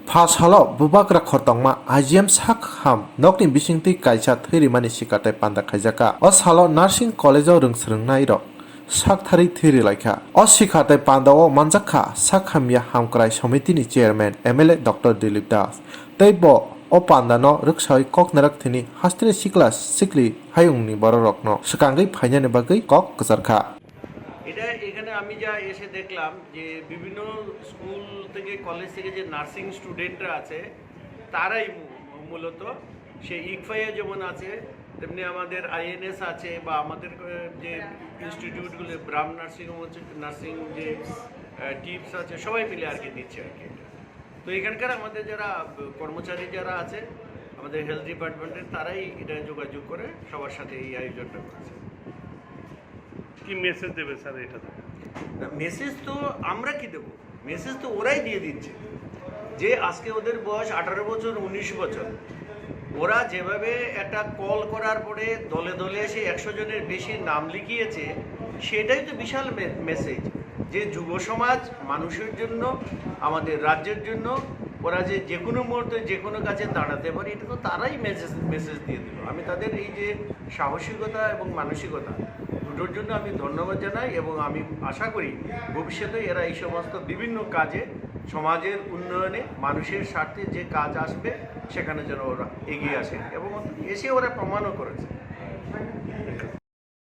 Pas halo bubakra khortongma IGM sak ham nokni bisingti kaisa Thwirimani Sikarthai panda khaijaka o salo nursing college o rungsrungnai rok sak thari thiri laikha o Sikarthai panda o manjakha sak hamya hamkrai somitini chairman MLA Dr. Dilip Das teibo o panda no rwksai kok narak thini hastini sikla sikli hayungni bororokno swkangai phainani bagui kok gjarkha এটা এখানে আমি যা এসে দেখলাম যে বিভিন্ন school থেকে college থেকে যে নার্সিং স্টুডেন্টরা আছে তারাই মূলত সেই ইকফাইয়ে যেমন আছে তেমনি আমাদের আইএনএস আছে বা আমাদের যে ইনস্টিটিউটগুলো ব্রাহ্ম নার্সিং যে টিপস আছে সবাই মিলে আর কি দিচ্ছে আর কি। তো এখানকার আমাদের যারা কর্মচারী যারা আছে আমাদের হেলথ ডিপার্টমেন্টের তারাই এটা যোগাযোগ করে সবার সাথে এই আয়োজনটা করেছে। কি মেসেজ দেবে স্যার এটাতে? মেসেজ তো আমরা কি দেবো, মেসেজ তো ওরাই দিয়ে দিচ্ছে যে আজকে ওদের বয়স 18 বছর 19 বছর, ওরা যেভাবে একটা কল করার পরে দলে দলে এসে 100 জনের বেশি নাম লিখিয়েছে সেটাই তো বিশাল মেসেজ যে যুব সমাজ মানুষের জন্য আমাদের রাজ্যের জন্য ওরা যে কোনো মুহূর্তে যে কোনো কাজে দাঁড়াতে পারে, এটা তো তারাই মেসেজ দিয়ে দিল। আমি তাদের এই যে সাহসিকতা এবং মানসিকতা দুটোর জন্য আমি ধন্যবাদ জানাই এবং আমি আশা করি ভবিষ্যতে এরা এই সমস্ত বিভিন্ন কাজে সমাজের উন্নয়নে মানুষের স্বার্থে যে কাজ আসবে সেখানে যেন ওরা এগিয়ে আসে এবং এসে ওরা প্রমাণও করেছে।